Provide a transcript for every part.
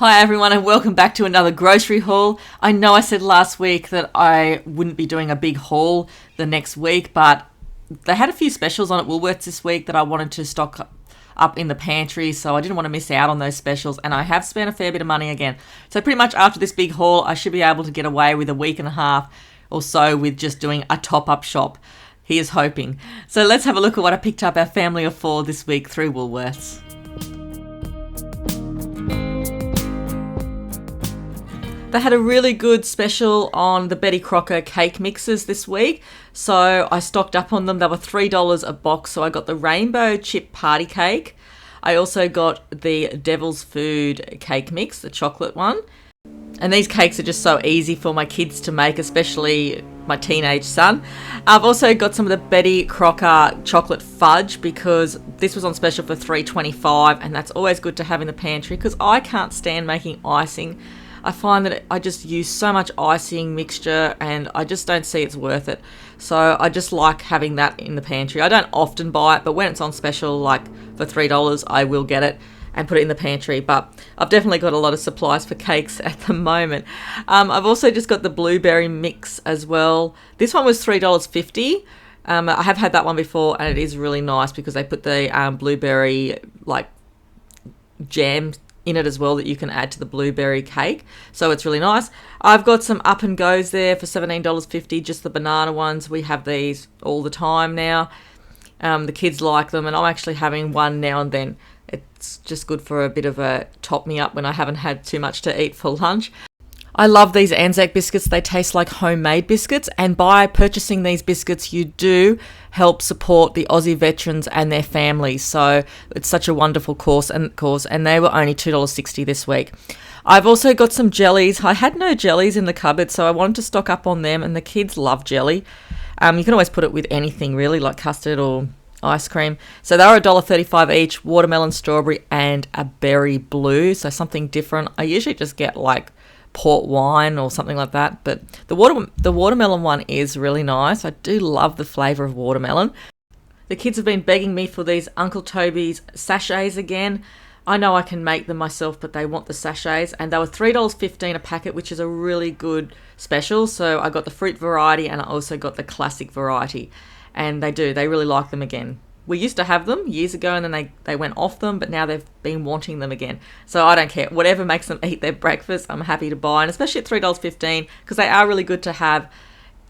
Hi everyone and welcome back to another grocery haul. I know I said last week that I wouldn't be doing a big haul the next week, but they had a few specials on at Woolworths this week that I wanted to stock up in the pantry, so I didn't want to miss out on those specials, and I have spent a fair bit of money again. So pretty much after this big haul, I should be able to get away with a week and a half or so with just doing a top-up shop. Here's hoping. So let's have a look at what I picked up our family of four this week through Woolworths. They had a really good special on the Betty Crocker cake mixes this week, so I stocked up on them. They were $3 a box, so I got the rainbow chip party cake. I also got the Devil's Food cake mix, the chocolate one. And these cakes are just so easy for my kids to make, especially my teenage son. I've also got some of the Betty Crocker chocolate fudge because this was on special for $3.25, and that's always good to have in the pantry because I can't stand making icing. I find that I just use so much icing mixture and I just don't see it's worth it. So I just like having that in the pantry. I don't often buy it, but when it's on special, like for $3, I will get it and put it in the pantry. But I've definitely got a lot of supplies for cakes at the moment. I've also just got the blueberry mix as well. This one was $3.50. I have had that one before and it is really nice because they put the blueberry like jam in it as well that you can add to the blueberry cake, so it's really nice. I've got some up and goes there for $17.50, just the banana ones. We have these all the time now. The kids like them and I'm actually having one now and then. It's just good for a bit of a top me up when I haven't had too much to eat for lunch. I love these Anzac biscuits. They taste like homemade biscuits, and by purchasing these biscuits you do help support the Aussie veterans and their families, so it's such a wonderful cause, and they were only $2.60 this week. I've also got some jellies. I had no jellies in the cupboard, so I wanted to stock up on them, and the kids love jelly. You can always put it with anything really, like custard or ice cream. So they were $1.35 each, watermelon, strawberry and a berry blue, so something different. I usually just get like port wine or something like that, but the watermelon one is really nice. I do love the flavour of watermelon. The kids have been begging me for these Uncle Toby's sachets again. I know I can make them myself, but they want the sachets, and they were $3.15 a packet, which is a really good special. So I got the fruit variety and I also got the classic variety, and they really like them again. We used to have them years ago and then they went off them, but now they've been wanting them again. So I don't care. Whatever makes them eat their breakfast, I'm happy to buy. And especially at $3.15 because they are really good to have,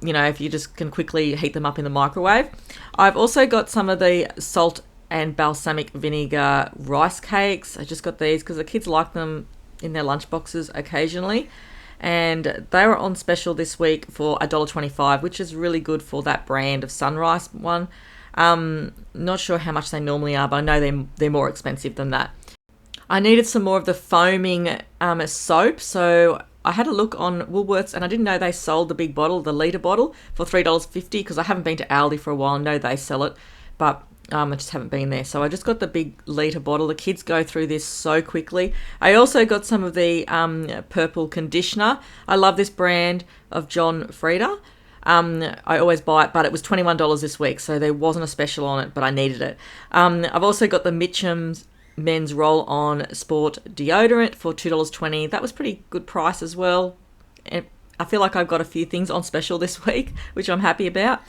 if you just can quickly heat them up in the microwave. I've also got some of the salt and balsamic vinegar rice cakes. I just got these because the kids like them in their lunchboxes occasionally. And they were on special this week for $1.25, which is really good for that brand of Sunrise one. Not sure how much they normally are, but I know they're more expensive than that. I needed some more of the foaming soap, so I had a look on Woolworths and I didn't know they sold the big bottle, the litre bottle, for $3.50 because I haven't been to Aldi for a while. I know they sell it, but I just haven't been there. So I just got the big litre bottle. The kids go through this so quickly. I also got some of the purple conditioner. I love this brand of John Frieda. I always buy it, but it was $21 this week, so there wasn't a special on it, but I needed it. I've also got the Mitchum's Men's Roll-On Sport Deodorant for $2.20. That was pretty good price as well. And I feel like I've got a few things on special this week, which I'm happy about.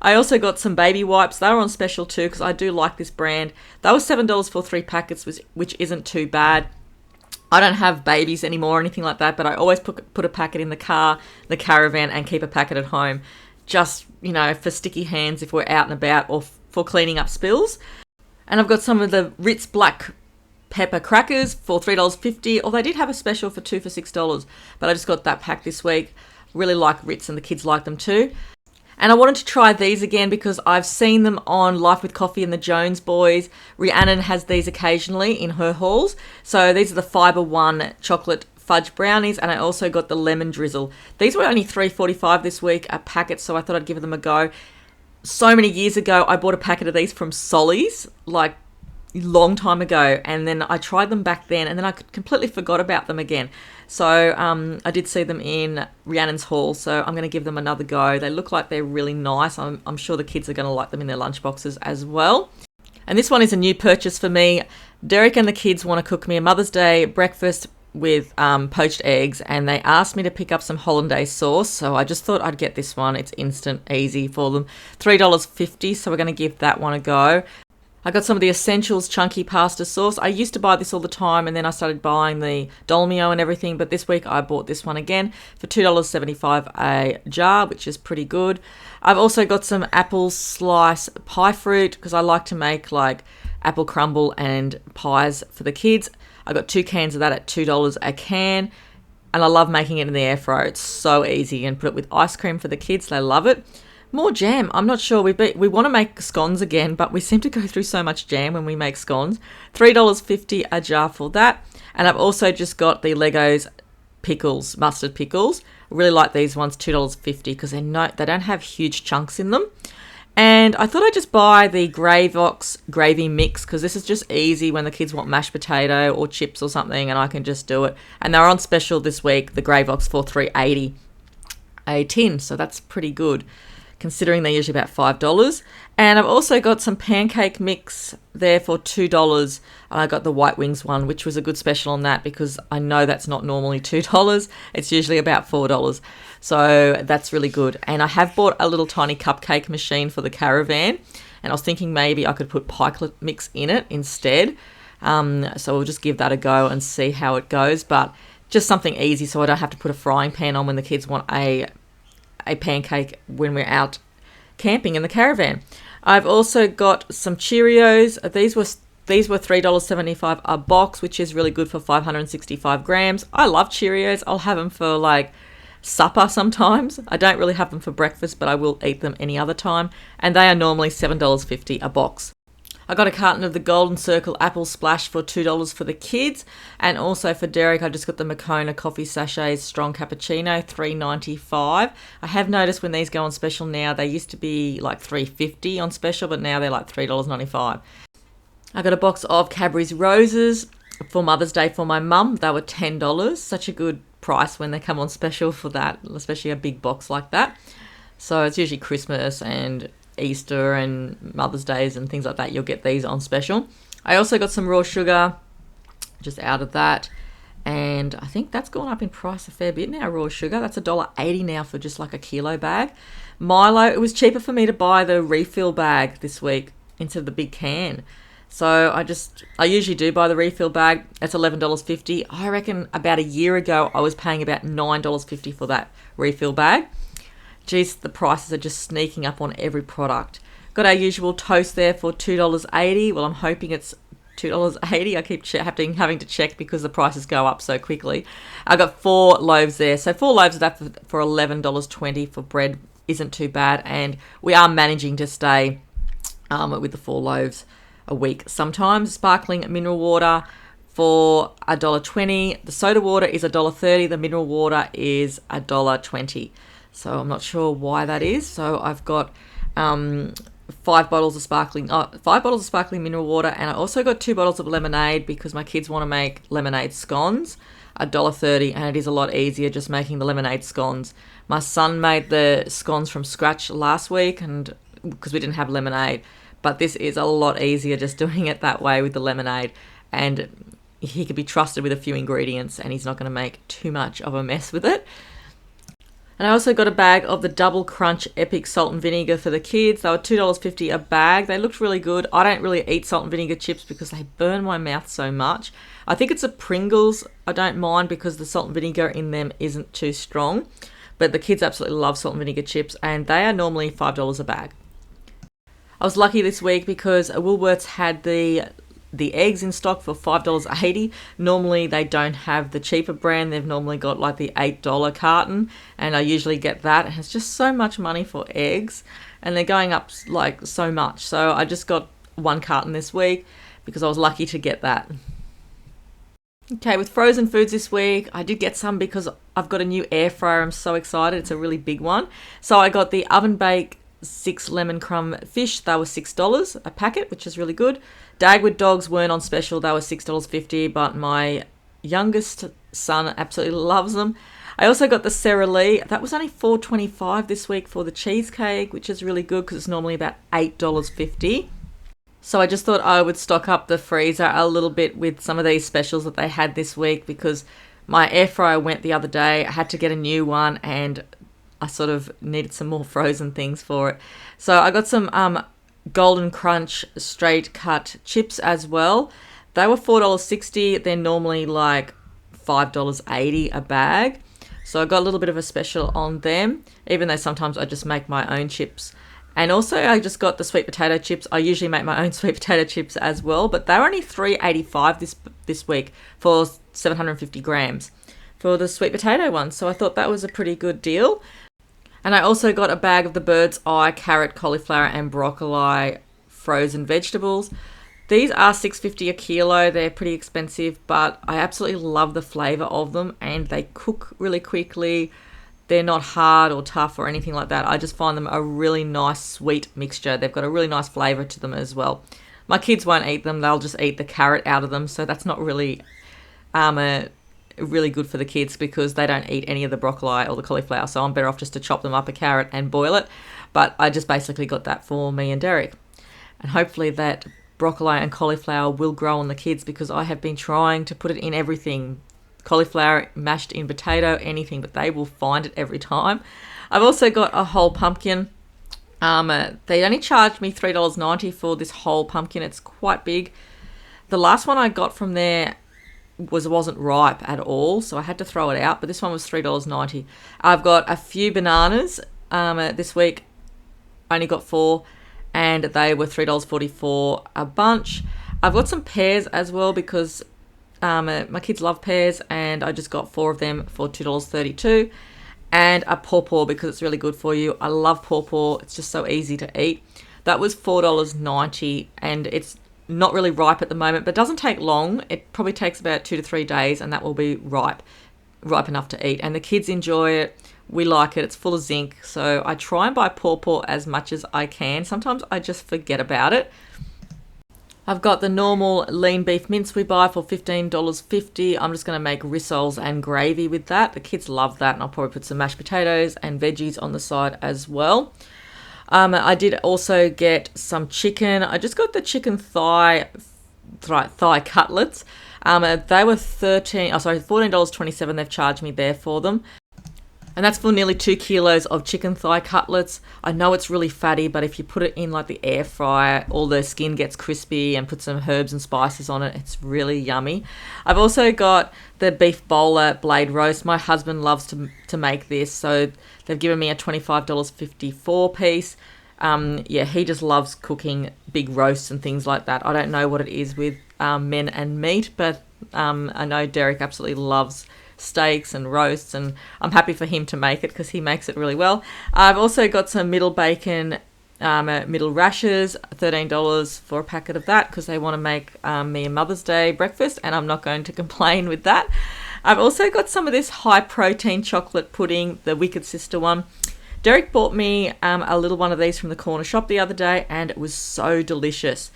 I also got some baby wipes. They were on special too because I do like this brand. That was $7 for 3 packets, which isn't too bad. I don't have babies anymore or anything like that, but I always put a packet in the car, the caravan, and keep a packet at home just, for sticky hands if we're out and about or for cleaning up spills. And I've got some of the Ritz black pepper crackers for $3.50, or they did have a special for 2 for $6, but I just got that pack this week. Really like Ritz and the kids like them too. And I wanted to try these again because I've seen them on Life with Coffee and the Jones Boys. Rhiannon has these occasionally in her hauls. So these are the Fibre One chocolate fudge brownies, and I also got the lemon drizzle. These were only $3.45 this week a packet, so I thought I'd give them a go. So many years ago, I bought a packet of these from Solly's, like long time ago, and then I tried them back then, and then I completely forgot about them again. So I did see them in Rhiannon's haul, so I'm going to give them another go. They look like they're really nice. I'm sure the kids are going to like them in their lunchboxes as well. And this one is a new purchase for me. Derek and the kids want to cook me a Mother's Day breakfast with poached eggs, and they asked me to pick up some hollandaise sauce, so I just thought I'd get this one. It's instant, easy for them. $3.50, so we're going to give that one a go. I got some of the Essentials chunky pasta sauce. I used to buy this all the time, and then I started buying the Dolmio and everything, but this week I bought this one again for $2.75 a jar, which is pretty good. I've also got some apple slice pie fruit because I like to make like apple crumble and pies for the kids. I got 2 cans of that at $2 a can, and I love making it in the air fryer. It's so easy, and put it with ice cream for the kids. They love it. More jam. I'm not sure. We want to make scones again, but we seem to go through so much jam when we make scones. $3.50 a jar for that. And I've also just got the Legos pickles, mustard pickles. I really like these ones, $2.50, because they don't have huge chunks in them. And I thought I'd just buy the Gravox gravy mix, because this is just easy when the kids want mashed potato or chips or something, and I can just do it. And they're on special this week, the Gravox for $3.80 a tin, so that's pretty good, considering they're usually about $5. And I've also got some pancake mix there for $2. And I got the White Wings one, which was a good special on that because I know that's not normally $2. It's usually about $4. So that's really good. And I have bought a little tiny cupcake machine for the caravan. And I was thinking maybe I could put pikelet mix in it instead. So we'll just give that a go and see how it goes. But just something easy so I don't have to put a frying pan on when the kids want a pancake when we're out camping in the caravan. I've also got some Cheerios. These were $3.75 a box, which is really good for 565 grams. I love Cheerios. I'll have them for like supper sometimes. I don't really have them for breakfast, but I will eat them any other time. And they are normally $7.50 a box. I got a carton of the Golden Circle Apple Splash for $2 for the kids. And also for Derek, I just got the Moccona Coffee Sachets Strong Cappuccino, $3.95. I have noticed when these go on special now, they used to be like $3.50 on special, but now they're like $3.95. I got a box of Cadbury's Roses for Mother's Day for my mum. They were $10. Such a good price when they come on special for that, especially a big box like that. So it's usually Christmas and Easter and Mother's Days and things like that. You'll get these on special. I also got some raw sugar just out of that. And I think that's gone up in price a fair bit now, raw sugar. That's $1.80 now for just like a kilo bag. Milo, it was cheaper for me to buy the refill bag this week instead of the big can. So I usually do buy the refill bag. That's $11.50. I reckon about a year ago, I was paying about $9.50 for that refill bag. Geez, the prices are just sneaking up on every product. Got our usual toast there for $2.80. Well, I'm hoping it's $2.80. I keep having to check because the prices go up so quickly. I got 4 loaves there. So 4 loaves of that for $11.20 for bread isn't too bad. And we are managing to stay with the 4 loaves a week. Sometimes sparkling mineral water for $1.20. The soda water is $1.30. The mineral water is $1.20. So I'm not sure why that is. So I've got 5 bottles of sparkling mineral water, and I also got 2 bottles of lemonade because my kids want to make lemonade scones. $1.30, and it is a lot easier just making the lemonade scones. My son made the scones from scratch last week, and because we didn't have lemonade, but this is a lot easier just doing it that way with the lemonade, and he can be trusted with a few ingredients, and he's not going to make too much of a mess with it. And I also got a bag of the Double Crunch Epic Salt and Vinegar for the kids. They were $2.50 a bag. They looked really good. I don't really eat salt and vinegar chips because they burn my mouth so much. I think it's a Pringles I don't mind because the salt and vinegar in them isn't too strong. But the kids absolutely love salt and vinegar chips, and they are normally $5 a bag. I was lucky this week because Woolworths had the eggs in stock for $5.80. Normally they don't have the cheaper brand. They've normally got like the $8 carton, and I usually get that. And it's just so much money for eggs, and they're going up like so much. So I just got 1 carton this week because I was lucky to get that. Okay, with frozen foods this week, I did get some because I've got a new air fryer. I'm so excited. It's a really big one. So I got the oven bake 6 lemon crumb fish. They were $6 a packet, which is really good. Dagwood dogs weren't on special. They were $6.50, but my youngest son absolutely loves them. I also got the Sara Lee. That was only $4.25 this week for the cheesecake, which is really good because it's normally about $8.50. So I just thought I would stock up the freezer a little bit with some of these specials that they had this week, because my air fryer went the other day. I had to get a new one and I sort of needed some more frozen things for it. So I got some Golden Crunch straight cut chips as well. They were $4.60. They're normally like $5.80 a bag. So I got a little bit of a special on them, even though sometimes I just make my own chips. And also I just got the sweet potato chips. I usually make my own sweet potato chips as well, but they were only $3.85 this week for 750 grams for the sweet potato ones. So I thought that was a pretty good deal. And I also got a bag of the Bird's Eye carrot, cauliflower and broccoli frozen vegetables. These are $6.50 a kilo. They're pretty expensive, but I absolutely love the flavour of them, and they cook really quickly. They're not hard or tough or anything like that. I just find them a really nice sweet mixture. They've got a really nice flavour to them as well. My kids won't eat them. They'll just eat the carrot out of them, so that's not really really good for the kids because they don't eat any of the broccoli or the cauliflower, so I'm better off just to chop them up a carrot and boil it. But I just basically got that for me and Derek. And hopefully that broccoli and cauliflower will grow on the kids, because I have been trying to put it in everything. Cauliflower mashed in potato, anything, but they will find it every time. I've also got a whole pumpkin. They only charged me $3.90 for this whole pumpkin. It's quite big. The last one I got from there wasn't ripe at all, so I had to throw it out, but this one was $3.90. I've got a few bananas this week. I only got 4, and they were $3.44 a bunch. I've got some pears as well, because my kids love pears, and I just got 4 of them for $2.32. And a pawpaw, because it's really good for you. I love pawpaw. It's just so easy to eat. That was $4.90, and it's not really ripe at the moment, but it doesn't take long. It probably takes about 2 to 3 days, and that will be ripe enough to eat. And the kids enjoy it. We like it. It's full of zinc, so I try and buy pawpaw as much as I can. Sometimes I just forget about it. I've got the normal lean beef mince we buy for $15.50. I'm just going to make rissoles and gravy with that. The kids love that, and I'll probably put some mashed potatoes and veggies on the side as well. I did also get some chicken. I just got the chicken thigh cutlets. They were $14.27. They've charged me there for them. And that's for nearly 2 kilos of chicken thigh cutlets. I know it's really fatty, but if you put it in like the air fryer, all the skin gets crispy, and put some herbs and spices on it. It's really yummy. I've also got the beef bowler blade roast. My husband loves to make this, so they've given me a $25.54 piece. He just loves cooking big roasts and things like that. I don't know what it is with men and meat, but I know Derek absolutely loves steaks and roasts, and I'm happy for him to make it because he makes it really well. I've also got some middle bacon, middle rashers, $13 for a packet of that, because they want to make me a Mother's Day breakfast, and I'm not going to complain with that. I've also got some of this high protein chocolate pudding, the Wicked Sister one. Derek bought me a little one of these from the corner shop the other day, and it was so delicious.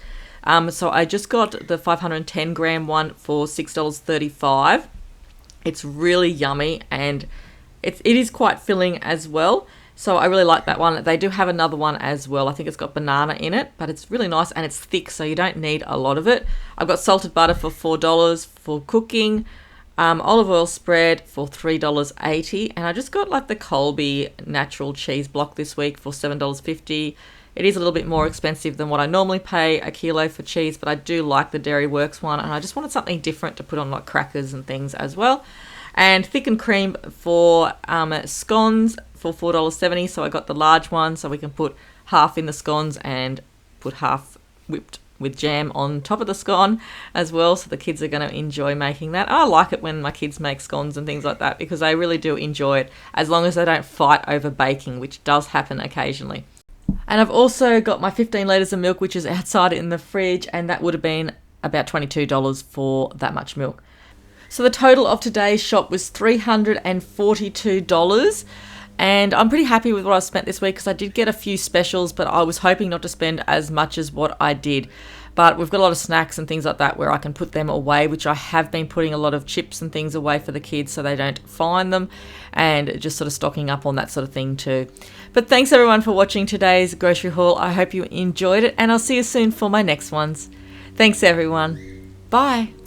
So I just got the 510 gram one for $6.35. It's really yummy, and it is quite filling as well. So I really like that one. They do have another one as well. I think it's got banana in it, but it's really nice, and it's thick, so you don't need a lot of it. I've got salted butter for $4 for cooking, olive oil spread for $3.80, and I just got like the Colby natural cheese block this week for $7.50. It is a little bit more expensive than what I normally pay a kilo for cheese, but I do like the Dairy Works one, and I just wanted something different to put on like crackers and things as well. And thickened cream for scones for $4.70, so I got the large one, so we can put half in the scones and put half whipped with jam on top of the scone as well, so the kids are going to enjoy making that. I like it when my kids make scones and things like that, because they really do enjoy it, as long as they don't fight over baking, which does happen occasionally. And I've also got my 15 litres of milk, which is outside in the fridge, and that would have been about $22 for that much milk. So the total of today's shop was $342, and I'm pretty happy with what I've spent this week, because I did get a few specials, but I was hoping not to spend as much as what I did. But we've got a lot of snacks and things like that where I can put them away, which I have been putting a lot of chips and things away for the kids so they don't find them, and just sort of stocking up on that sort of thing too. But thanks everyone for watching today's grocery haul. I hope you enjoyed it, and I'll see you soon for my next ones. Thanks everyone. Bye.